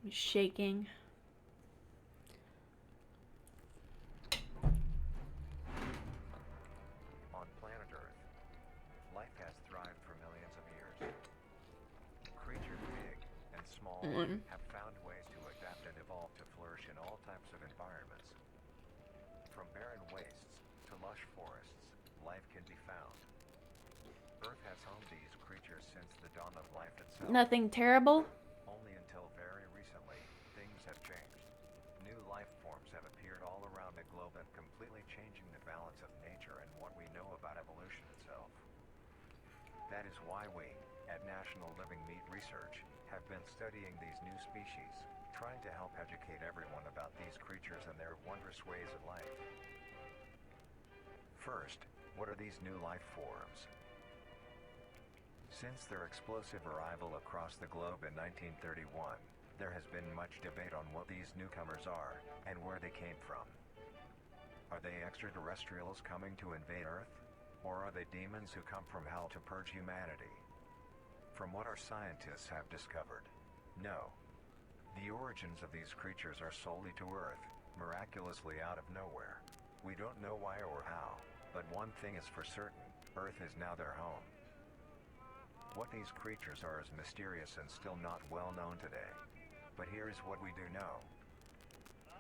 I'm shaking. On planet Earth, life has thrived for millions of years. Creatures big and small have found ways to adapt and evolve to flourish in all types of environments. From barren wastes to lush forests, life can be found. Earth has homed these creatures since the dawn of life itself. Nothing terrible? Only until very recently, things have changed. New life forms have appeared all around the globe and completely changing the balance of nature and what we know about evolution itself. That is why we, at National Living Meat Research, have been studying these new species, trying to help educate everyone about these creatures and their wondrous ways of life. First, what are these new life forms? Since their explosive arrival across the globe in 1931, there has been much debate on what these newcomers are and where they came from. Are they extraterrestrials coming to invade Earth? Or are they demons who come from hell to purge humanity? From what our scientists have discovered, no. The origins of these creatures are solely to Earth, miraculously out of nowhere. We don't know why or how, but one thing is for certain, Earth is now their home. What these creatures are is mysterious and still not well known today. But here is what we do know.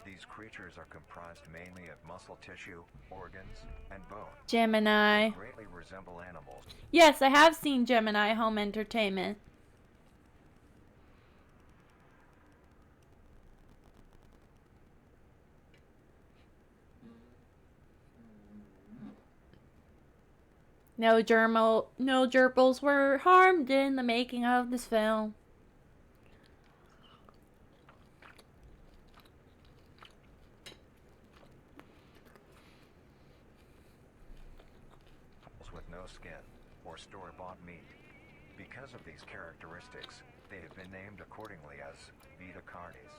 These creatures are comprised mainly of muscle tissue, organs, and bone. Gemini. They greatly resemble animals. Yes, I have seen Gemini Home Entertainment. No gerbils were harmed in the making of this film. grow skin, or store-bought meat. Because of these characteristics, they have been named accordingly as Beta carnis.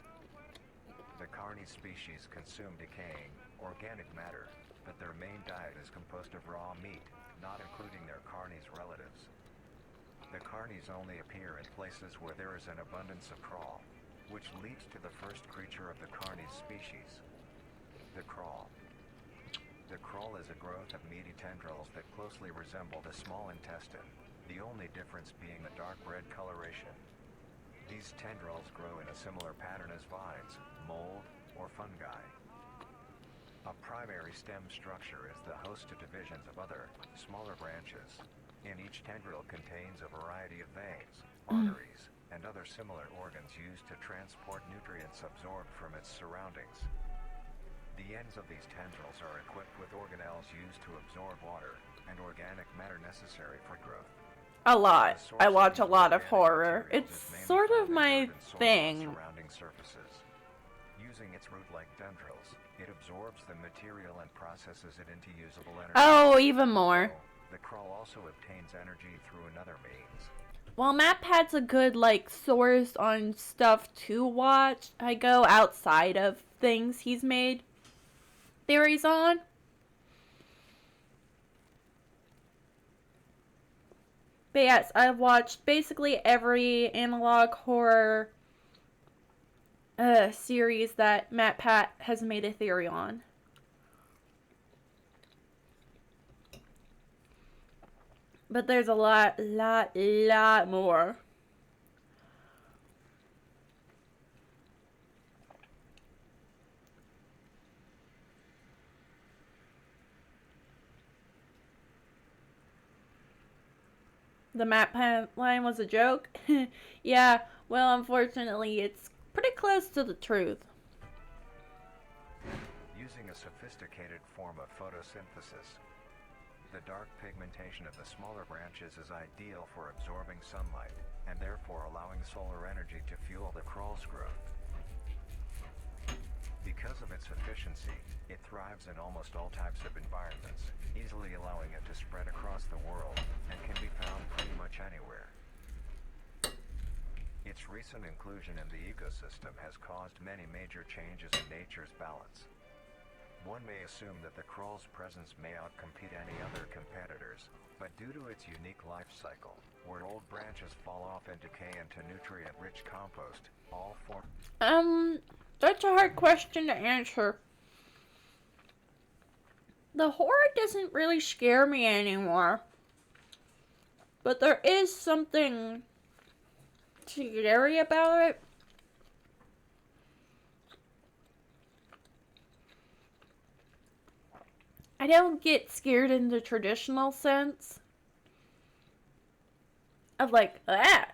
The carni species consume decaying, organic matter, but their main diet is composed of raw meat, not including their carnis relatives. The carnis only appear in places where there is an abundance of crawl, which leads to the first creature of the carnis species, the crawl. The crawl is a growth of meaty tendrils that closely resemble the small intestine, the only difference being the dark red coloration. These tendrils grow in a similar pattern as vines, mold, or fungi. A primary stem structure is the host to divisions of other, smaller branches. In each tendril contains a variety of veins, arteries, and other similar organs used to transport nutrients absorbed from its surroundings. The ends of these tendrils are equipped with organelles used to absorb water and organic matter necessary for growth. A lot. The source I of watch a these lot of organic horror. materials It's is mainly sort of found in my dirt and soil on thing. surrounding surfaces. Using its root-like tendrils, it absorbs the material and processes it into usable energy. Oh, even more. The crawl also obtains energy through another means. While MatPat's a good, like, source on stuff to watch, I go outside of things he's made theories on. But yes, I've watched basically every analog horror series that MatPat has made a theory on. But there's a lot more. The MatPat line was a joke? Yeah, well, unfortunately, it's pretty close to the truth. Using a sophisticated form of photosynthesis, the dark pigmentation of the smaller branches is ideal for absorbing sunlight, and therefore allowing solar energy to fuel the crawl's growth. Because of its efficiency, it thrives in almost all types of environments, easily allowing it to spread across the world, and can be found pretty much anywhere. Its recent inclusion in the ecosystem has caused many major changes in nature's balance. One may assume that the crawl's presence may outcompete any other competitors, but due to its unique life cycle, where old branches fall off and decay into nutrient-rich compost, all form... That's a hard question to answer. The horror doesn't really scare me anymore. But there is something scary about it. I don't get scared in the traditional sense of like, ah.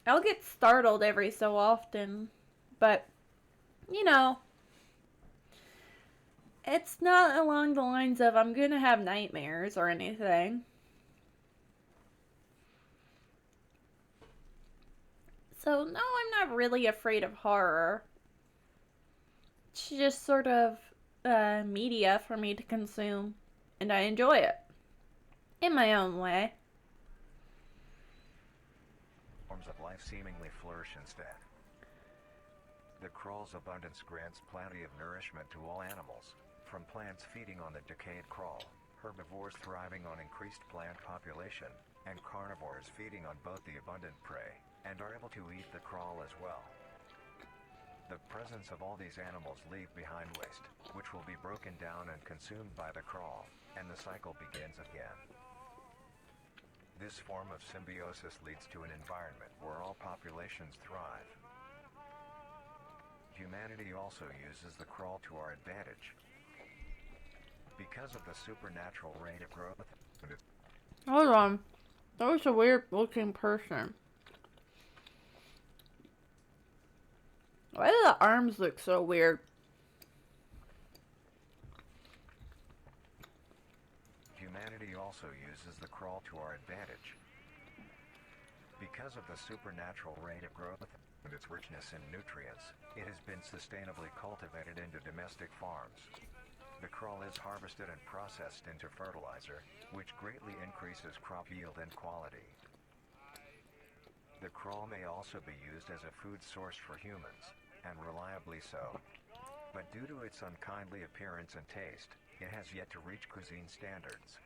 I'll get startled every so often, but, you know, it's not along the lines of I'm gonna have nightmares or anything. So, no, I'm not really afraid of horror. It's just sort of media for me to consume, and I enjoy it in my own way. Forms of life seemingly flourish instead. The crawl's abundance grants plenty of nourishment to all animals, from plants feeding on the decayed crawl, herbivores thriving on increased plant population, and carnivores feeding on both the abundant prey, and are able to eat the crawl as well. The presence of all these animals leave behind waste, which will be broken down and consumed by the crawl, and the cycle begins again. This form of symbiosis leads to an environment where all populations thrive. Humanity also uses the crawl to our advantage. Because of the supernatural rate of growth... Hold on. That was a weird looking person. Why do the arms look so weird? Humanity also uses the crawl to our advantage. Because of the supernatural rate of growth and its richness in nutrients, it has been sustainably cultivated into domestic farms. The crawl is harvested and processed into fertilizer, which greatly increases crop yield and quality. The crawl may also be used as a food source for humans, and reliably so. But due to its unkindly appearance and taste, it has yet to reach cuisine standards.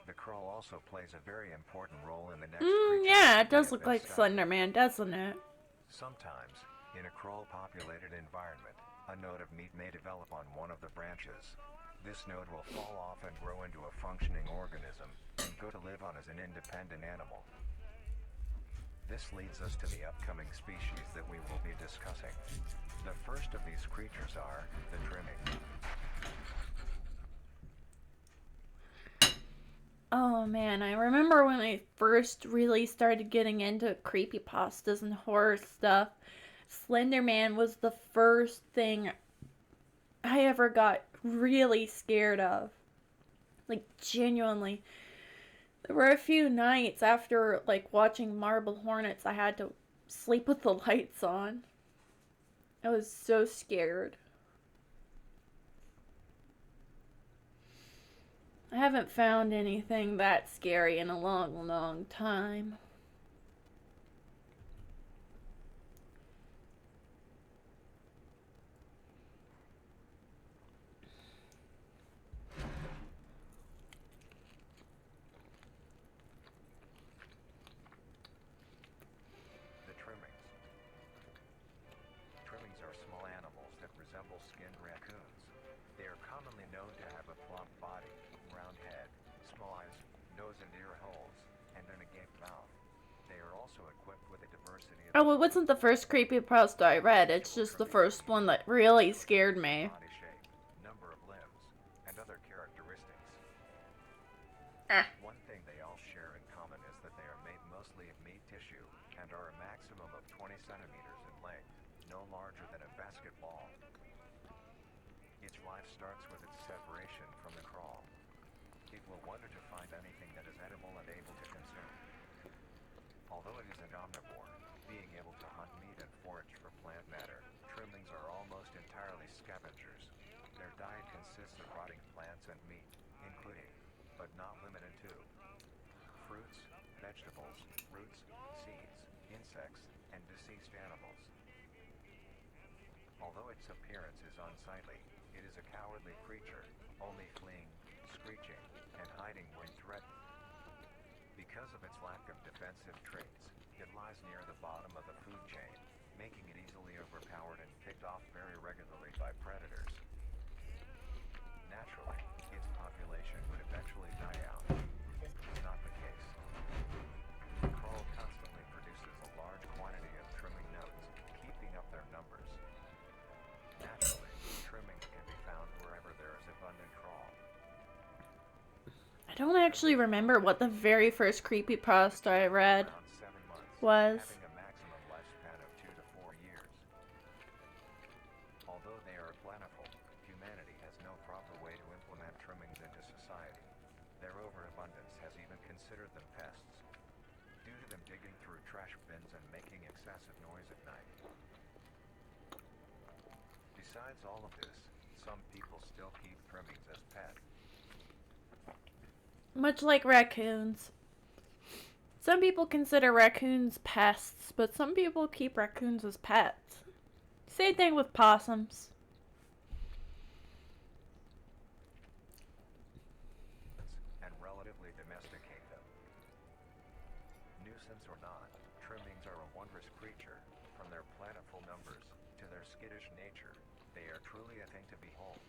The crawl also plays a very important role in the next creature. Yeah, it does look like Slender Man, doesn't it? Sometimes, in a crawl-populated environment, a node of meat may develop on one of the branches. This node will fall off and grow into a functioning organism and go to live on as an independent animal. This leads us to the upcoming species that we will be discussing. The first of these creatures are the trimming. Oh man, I remember when I first really started getting into creepypastas and horror stuff, Slender Man was the first thing I ever got really scared of. Like, genuinely. There were a few nights after, like, watching Marble Hornets, I had to sleep with the lights on. I was so scared. I haven't found anything that scary in a long, long time. The trimmings. Trimmings are small animals that resemble skinned raccoons. They are commonly known to have a plump body, round head, small eyes, nose and ear holes, and an agape mouth. They are also equipped with a diversity of... Oh, it wasn't the first creepypasta I read, it's just the first one that really scared me. body shape, number of limbs, and other characteristics. One thing they all share in common is that they are made mostly of meat tissue and are a maximum of 20 centimeters in length, no larger than a basketball. Its life starts with its separation from the crawl. It will wonder to find anything that is edible and able to consume. Although it is an omnivore, being able to hunt meat and forage for plant matter, trimmings are almost entirely scavengers. Their diet consists of rotting plants and meat, including, but not limited to, fruits, vegetables, roots, seeds, insects, and deceased animals. Although its appearance is unsightly, it is a cowardly creature, only fleeing, screeching, and hiding when threatened. Because of its lack of defensive traits, it lies near the bottom of the food chain, making it easily overpowered and picked off very regularly by predators. Naturally, its population would eventually die out. This is not the case. The crawl constantly produces a large quantity of trimming nodes, keeping up their numbers. Naturally, trimmings can be found wherever there is abundant crawl. I don't actually remember what the very first creepypasta I read Around 7 months, was. having a maximum lifespan of 2 to 4 years. Although they are plentiful, humanity has no proper way to implement trimmings into society. Their overabundance has even considered them pests, due to them digging through trash bins and making excessive noise at night. Besides all of this, some people still keep trimmings as pets. Much like raccoons. Some people consider raccoons pests, but some people keep raccoons as pets. Same thing with possums. And relatively domesticate them. Nuisance or not, trimmings are a wondrous creature. From their plentiful numbers to their skittish nature, they are truly a thing to behold.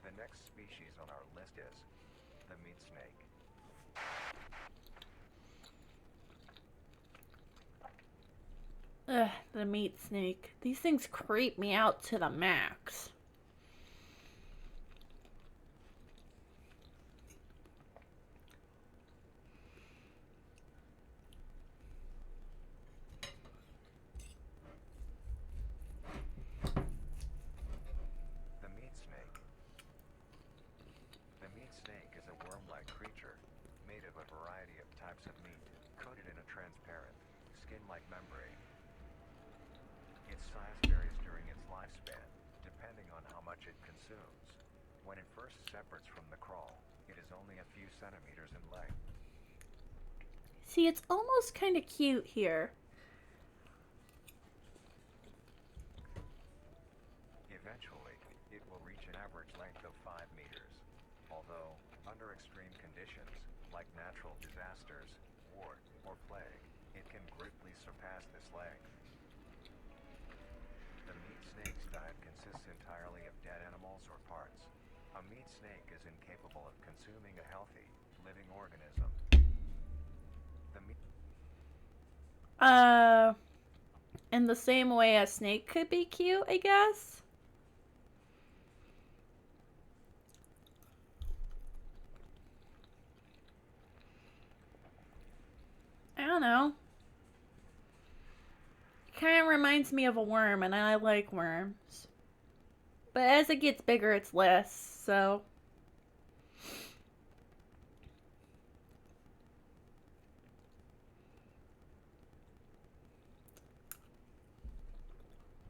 The next species on our list is the meat snake. Ugh, the meat snake. These things creep me out to the max. The meat snake. The meat snake is a worm-like creature made of a variety of types of meat, coated in a transparent, skin-like membrane. Its size varies during its lifespan, much it consumes. When it first separates from the crawl, it is only a few centimeters in length. See, it's almost kind of cute here. Eventually, it will reach an average length of 5 meters. Although, under extreme conditions, like natural disasters, war, or plague, it can greatly surpass this length. The meat snake's diet consists entirely of dead animals or parts. A meat snake is incapable of consuming a healthy, living organism. The meat In the same way a snake could be cute, I guess. I don't know. Kind of reminds me of a worm, and I like worms. But as it gets bigger, it's less, so...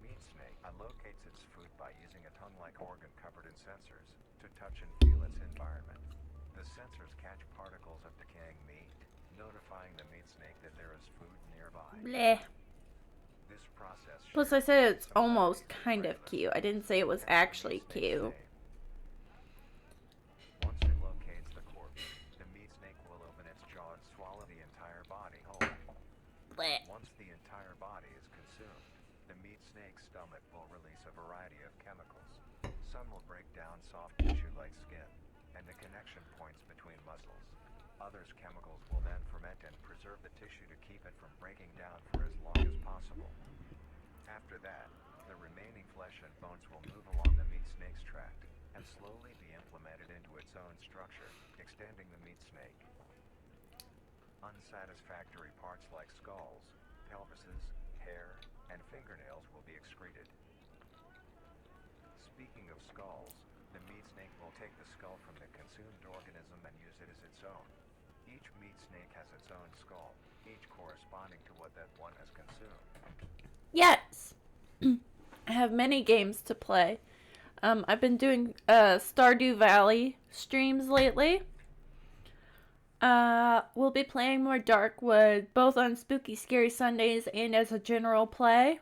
meat snake locates its food by using a tongue-like organ covered in sensors to touch and feel its environment. The sensors catch particles of decaying meat, notifying the meat snake that there is food nearby. Bleh. This process Plus, I said it's almost kind of cute. I didn't say it was actually cute. Once it locates the corpse, the meat snake will open its jaw and swallow the entire body whole. Bleh. Once the entire body is consumed, the meat snake's stomach will release a variety of chemicals. Some will break down soft tissue like skin and the connection points between muscles. Others chemicals will then ferment and preserve the tissue to keep it from breaking down for as long as possible. After that, the remaining flesh and bones will move along the meat snake's tract and slowly be implemented into its own structure, extending the meat snake. Unsatisfactory parts like skulls, pelvises, hair, and fingernails will be excreted. Speaking of skulls, the meat snake will take the skull from the consumed organism and use it as its own. Each meat snake has its own skull, each corresponding to what that one has consumed. Yes! I have many games to play. I've been doing Stardew Valley streams lately. We'll be playing more Darkwood, both on Spooky Scary Sundays and as a general play.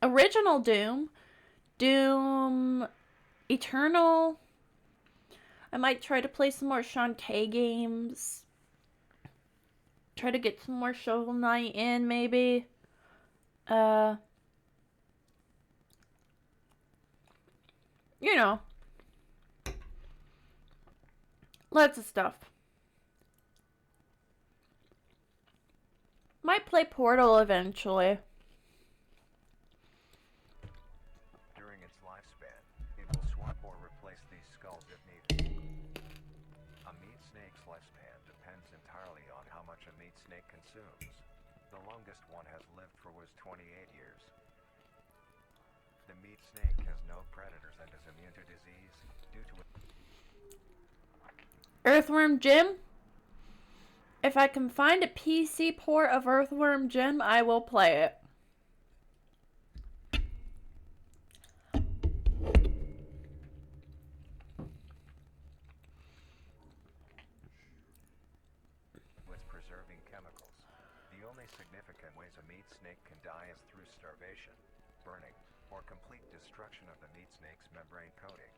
Original Doom, Doom Eternal. I might try to play some more Shantae games. Try to get some more Shovel Knight in, maybe. You know. Lots of stuff. Might play Portal eventually. During its lifespan, it will swap or replace these skulls if needed. A meat snake's lifespan depends entirely on how much a meat snake consumes. The longest one has lived for was 28 years. The meat snake has no predators and is immune to disease due to it. Earthworm Jim? If I can find a PC port of Earthworm Jim, I will play it. With preserving chemicals. The only significant ways a meat snake can die is through starvation, burning, or complete destruction of the meat snake's membrane coating.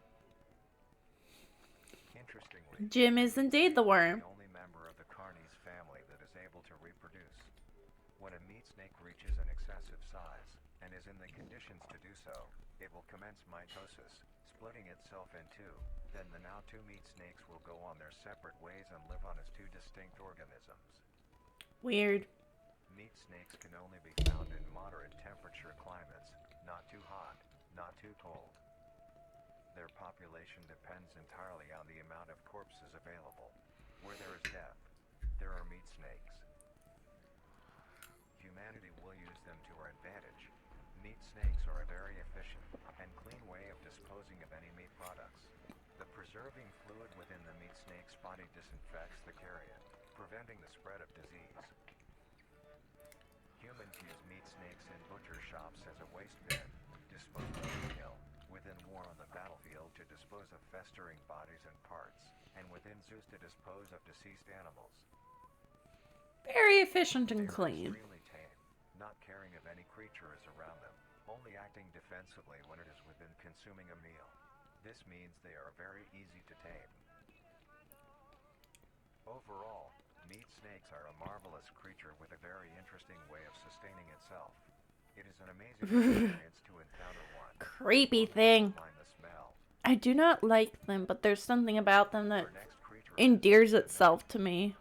Interestingly, Jim is indeed the worm. the only member of the Carnies family that is able to reproduce. When a meat snake reaches an excessive size and is in the conditions to do so, it will commence mitosis, splitting itself in two. Then the now two meat snakes will go on their separate ways and live on as two distinct organisms. Weird. Meat snakes can only be found in moderate temperature climates, not too hot, not too cold. Their population depends entirely on the amount of corpses available. Where there is death, there are meat snakes. Humanity will use them to our advantage. Meat snakes are a very efficient and clean way of disposing of any meat products. The preserving fluid within the meat snake's body disinfects the carrion, preventing the spread of disease. Humans use meat snakes in butcher shops as a waste bin, disposed of kill, within war on the battlefield to dispose of festering bodies and parts, and within zoos to dispose of deceased animals. Very efficient They and are clean. extremely tame, not caring if any creature is around them, only acting defensively when it is within consuming a meal. This means they are very easy to tame. Overall, meat snakes are a marvelous creature with a very interesting way of sustaining itself. It is an amazing experience to encounter one. Creepy thing. Mind the smell. I do not like them, but there's something about them that Our next creature endears is itself to me.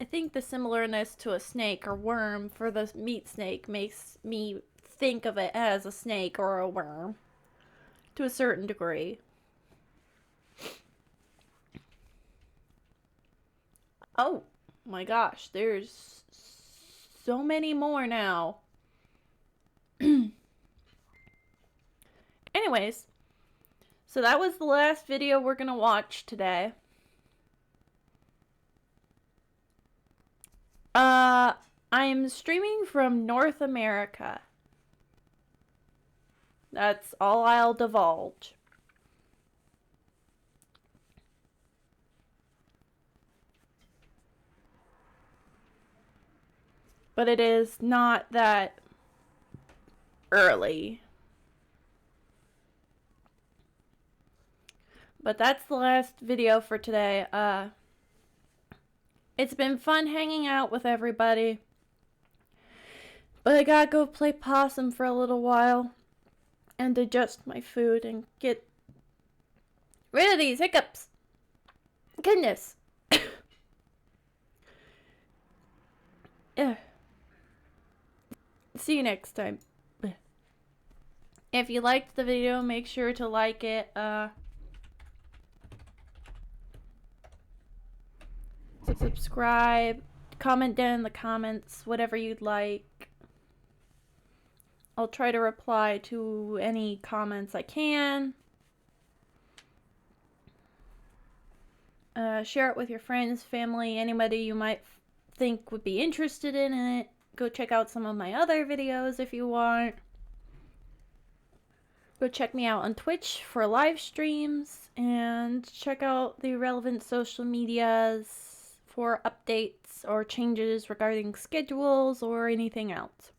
I think the similarness to a snake or worm for the meat snake makes me think of it as a snake or a worm to a certain degree. Oh my gosh, there's so many more now. Anyways, so that was the last video we're gonna watch today. I'm streaming from North America. That's all I'll divulge. But it is not that early. But that's the last video for today. It's been fun hanging out with everybody. But I gotta go play Possum for a little while and digest my food and get rid of these hiccups. Goodness. See you next time. If you liked the video, make sure to like it. Subscribe. Comment down in the comments whatever you'd like. I'll try to reply to any comments I can. Share it with your friends, family, anybody you might think would be interested in it. Go check out some of my other videos if you want. Go check me out on Twitch for live streams, and check out the relevant social medias for updates or changes regarding schedules or anything else.